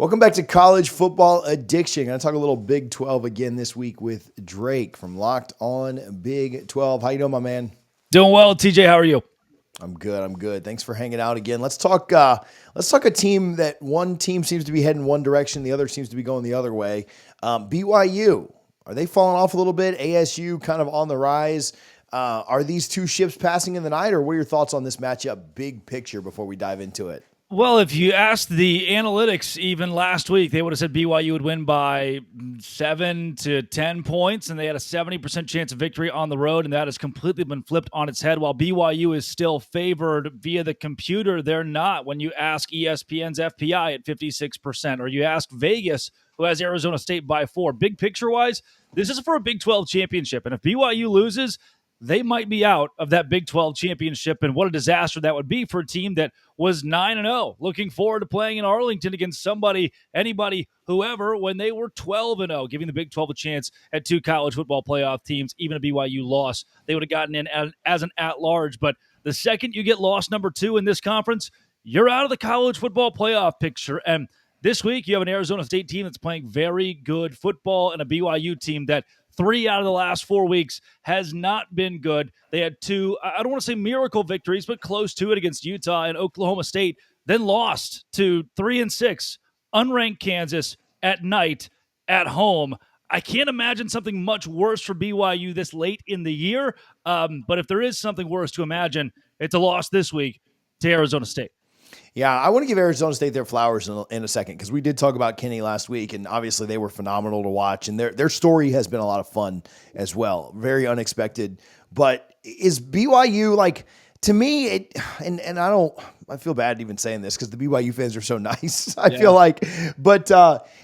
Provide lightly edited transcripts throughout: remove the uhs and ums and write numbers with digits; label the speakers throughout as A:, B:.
A: Welcome back to College Football Addiction. I'm going to talk a little Big 12 again this week with Drake from Locked On Big 12. How you doing, my man?
B: Doing well, TJ. How are you?
A: I'm good. Thanks for hanging out again. Let's talk a team that one team seems to be heading one direction, the other seems to be going the other way. BYU, are they falling off a little bit? ASU kind of on the rise. Are these two ships passing in the night, or what are your thoughts on this matchup, big picture, before we dive into it?
B: Well, if you asked the analytics even last week, they would have said BYU would win by 7 to 10 points, and they had a 70% chance of victory on the road, and that has completely been flipped on its head. While BYU is still favored via the computer, they're not when you ask ESPN's FPI at 56%, or you ask Vegas, who has Arizona State by 4. Big picture-wise, this is for a Big 12 championship, and if BYU loses, they might be out of that Big 12 championship, and what a disaster that would be for a team that was 9-0, looking forward to playing in Arlington against somebody, anybody, whoever, when they were 12-0, giving the Big 12 a chance at two college football playoff teams. Even a BYU loss, they would have gotten in as an at-large. But the second you get loss number 2 in this conference, you're out of the college football playoff picture. And this week, you have an Arizona State team that's playing very good football and a BYU team that 3 out of the last 4 weeks has not been good. They had 2, I don't want to say miracle victories, but close to it against Utah and Oklahoma State, then lost to 3-6, unranked Kansas at night at home. I can't imagine something much worse for BYU this late in the year, but if there is something worse to imagine, it's a loss this week to Arizona State.
A: Yeah, I want to give Arizona State their flowers in a second, because we did talk about Kenny last week, and obviously they were phenomenal to watch, and their story has been a lot of fun as well. Very unexpected. But is BYU, like, to me, I feel bad even saying this because the BYU fans are so nice. I feel like, but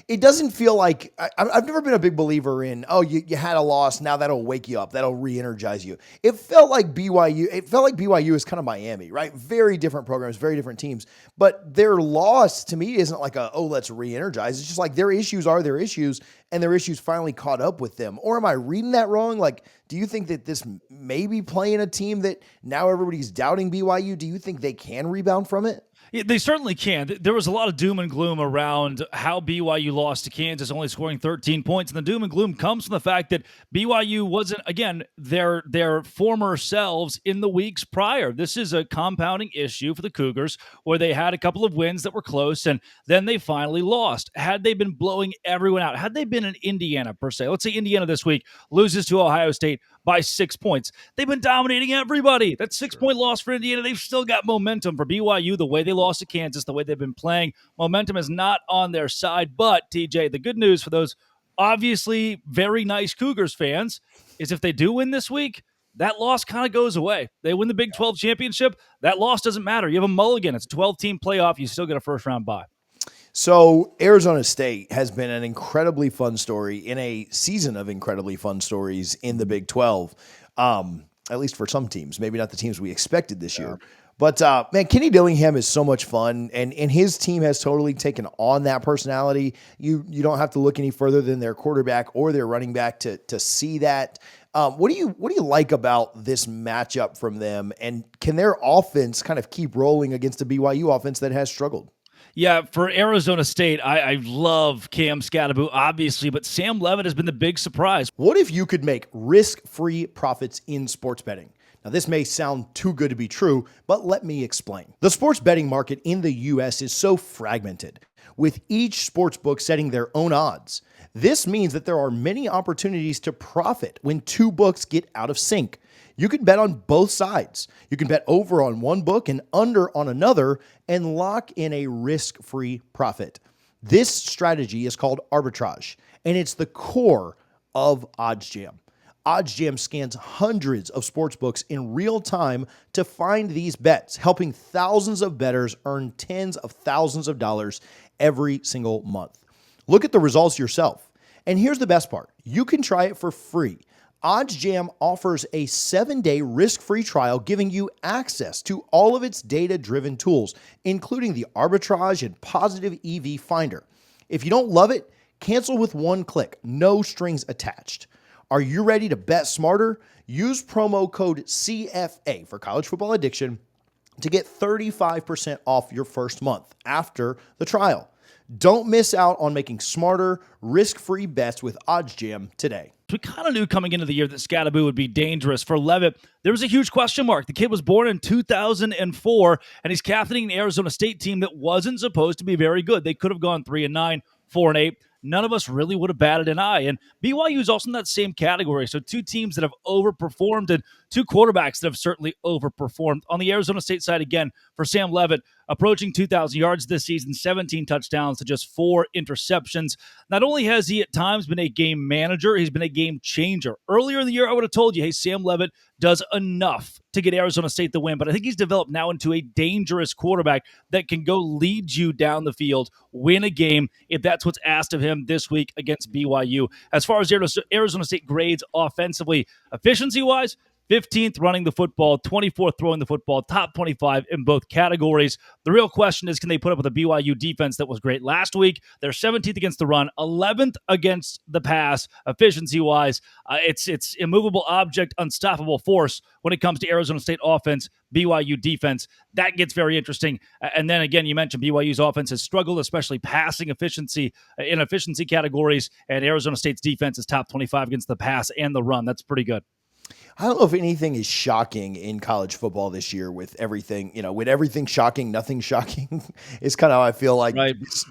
A: it doesn't feel like I've never been a big believer in, you had a loss, now that'll wake you up, that'll re-energize you. It felt like BYU is kind of Miami, right? Very different programs, very different teams, but their loss to me isn't like let's re-energize. It's just like their issues are their issues, and their issues finally caught up with them. Or am I reading that wrong? Like, do you think that this may be playing a team that now everybody's doubting BYU? Do you think they can rebound from it?
B: Yeah, they certainly can. There was a lot of doom and gloom around how BYU lost to Kansas, only scoring 13 points. And the doom and gloom comes from the fact that BYU wasn't, again, their former selves in the weeks prior. This is a compounding issue for the Cougars, where they had a couple of wins that were close, and then they finally lost. Had they been blowing everyone out, had they been in Indiana, per se, let's say Indiana this week loses to Ohio State by 6 points. They've been dominating everybody. That 6-point loss for Indiana, they've still got momentum. For BYU, the way they lost to Kansas, the way they've been playing, momentum is not on their side. But, TJ, the good news for those obviously very nice Cougars fans is if they do win this week, that loss kind of goes away. They win the Big 12 championship, that loss doesn't matter. You have a mulligan. It's a 12-team playoff. You still get a first-round bye.
A: So Arizona State has been an incredibly fun story in a season of incredibly fun stories in the Big 12, at least for some teams, maybe not the teams we expected this year. But, man, Kenny Dillingham is so much fun, and his team has totally taken on that personality. You don't have to look any further than their quarterback or their running back to see that. What do you like about this matchup from them, and can their offense kind of keep rolling against a BYU offense that has struggled?
B: Yeah, for Arizona State, I love Cam Scatterbo, obviously, but Sam Levitt has been the big surprise.
A: What if you could make risk-free profits in sports betting? Now, this may sound too good to be true, but let me explain. The sports betting market in the U.S. is so fragmented, with each sportsbook setting their own odds. This means that there are many opportunities to profit when two books get out of sync. You can bet on both sides. You can bet over on one book and under on another and lock in a risk-free profit. This strategy is called arbitrage, and it's the core of OddsJam. OddsJam scans hundreds of sportsbooks in real time to find these bets, helping thousands of bettors earn tens of thousands of dollars every single month. Look at the results yourself. And here's the best part. You can try it for free. OddsJam offers a 7-day risk-free trial, giving you access to all of its data-driven tools, including the arbitrage and positive EV finder. If you don't love it, cancel with one click, no strings attached. Are you ready to bet smarter? Use promo code CFA for College Football Addiction to get 35% off your first month after the trial. Don't miss out on making smarter, risk-free bets with OddsJam today.
B: We kind of knew coming into the year that Scadaboo would be dangerous. For Levitt, there was a huge question mark. The kid was born in 2004, and he's captaining an Arizona State team that wasn't supposed to be very good. They could have gone 3-9, 4-8. None of us really would have batted an eye. And BYU is also in that same category. So two teams that have overperformed and two quarterbacks that have certainly overperformed. On the Arizona State side, again, for Sam Levitt, approaching 2,000 yards this season, 17 touchdowns to just 4 interceptions. Not only has he at times been a game manager, he's been a game changer. Earlier in the year, I would have told you, hey, Sam Levitt does enough to get Arizona State the win, but I think he's developed now into a dangerous quarterback that can go lead you down the field, win a game, if that's what's asked of him this week against BYU. As far as Arizona State grades offensively, efficiency-wise, 15th running the football, 24th throwing the football, top 25 in both categories. The real question is, can they put up with a BYU defense that was great last week? They're 17th against the run, 11th against the pass, efficiency-wise. It's immovable object, unstoppable force when it comes to Arizona State offense, BYU defense. That gets very interesting. And then again, you mentioned BYU's offense has struggled, especially passing efficiency in efficiency categories, and Arizona State's defense is top 25 against the pass and the run. That's pretty good.
A: I don't know if anything is shocking in college football this year with everything, with everything shocking, nothing shocking is kind of how I feel like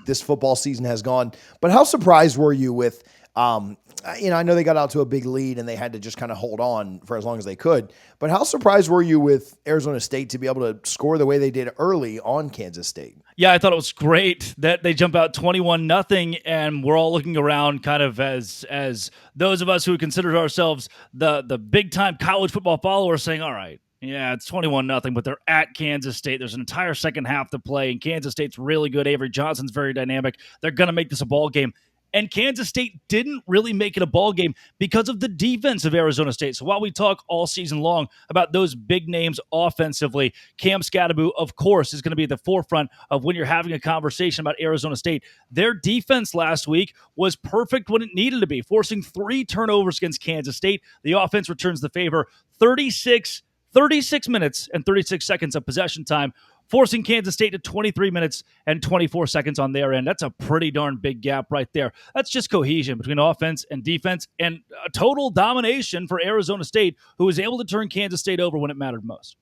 A: this football season has gone. But how surprised were you with, I know they got out to a big lead and they had to just kind of hold on for as long as they could. But how surprised were you with Arizona State to be able to score the way they did early on Kansas State?
B: Yeah, I thought it was great that they jump out 21-0, and we're all looking around kind of as those of us who consider ourselves the big-time college football followers saying, all right, yeah, it's 21-0, but they're at Kansas State. There's an entire second half to play, and Kansas State's really good. Avery Johnson's very dynamic. They're going to make this a ball game. And Kansas State didn't really make it a ball game because of the defense of Arizona State. So while we talk all season long about those big names offensively, Cam Scadaboo, of course, is going to be at the forefront of when you're having a conversation about Arizona State. Their defense last week was perfect when it needed to be, forcing 3 turnovers against Kansas State. The offense returns the favor. 36 minutes and 36 seconds of possession time, forcing Kansas State to 23 minutes and 24 seconds on their end. That's a pretty darn big gap right there. That's just cohesion between offense and defense and a total domination for Arizona State, who was able to turn Kansas State over when it mattered most.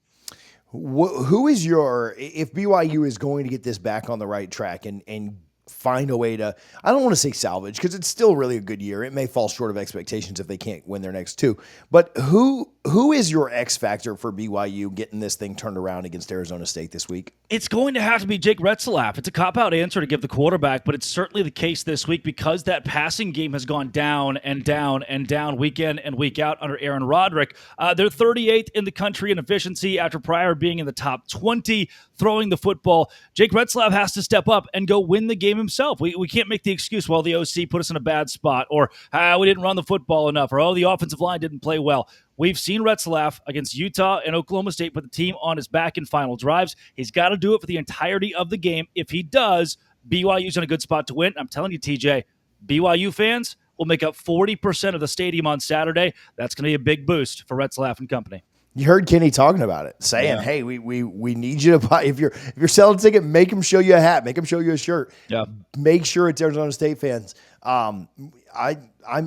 A: Who is if BYU is going to get this back on the right track and find a way to, I don't want to say salvage because it's still really a good year. It may fall short of expectations if they can't win their next 2. But who is your X factor for BYU getting this thing turned around against Arizona State this week?
B: It's going to have to be Jake Retzlaff. It's a cop-out answer to give the quarterback, but it's certainly the case this week because that passing game has gone down and down and down week in and week out under Aaron Roderick. They're 38th in the country in efficiency after prior being in the top 20 throwing the football. Jake Retzlaff has to step up and go win the game himself. We can't make the excuse, well, the OC put us in a bad spot, or we didn't run the football enough, or the offensive line didn't play well. We've seen Retzlaff against Utah and Oklahoma State put the team on his back in final drives. He's got to do it for the entirety of the game. If he does, BYU's in a good spot to win. I'm telling you, TJ, BYU fans will make up 40% of the stadium on Saturday. That's going to be a big boost for Retzlaff and company.
A: You heard Kenny talking about it, saying, "Hey, we need you to buy. If you're selling a ticket, make him show you a hat, make him show you a shirt.
B: Yeah,
A: make sure it's Arizona State fans." I'm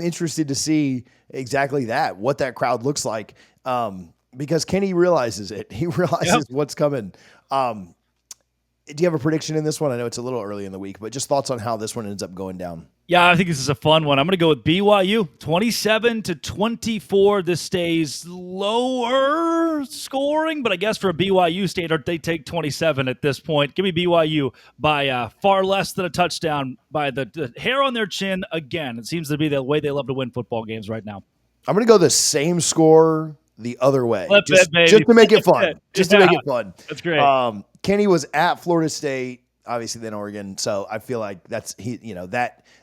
A: interested to see exactly what that crowd looks like, because Kenny realizes it. He realizes what's coming. Do you have a prediction in this one? I know it's a little early in the week, but just thoughts on how this one ends up going down.
B: Yeah, I think this is a fun one. I'm going to go with BYU, 27-24. This stays lower scoring, but I guess for a BYU State, they take 27 at this point. Give me BYU by far less than a touchdown, by the hair on their chin again. It seems to be the way they love to win football games right now.
A: I'm going to go the same score the other way,
B: just
A: to make it fun. To make it fun.
B: That's great.
A: Kenny was at Florida State, obviously then Oregon, so I feel like that's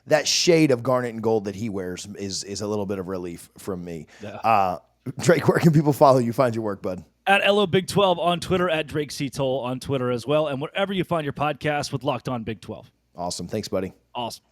A: that shade of garnet and gold that he wears is a little bit of relief from me. Yeah. Drake, where can people follow you? Find your work, bud.
B: At LO Big 12 on Twitter, at Drake C. Toll on Twitter as well, and wherever you find your podcast with Locked On Big 12.
A: Awesome. Thanks, buddy.
B: Awesome.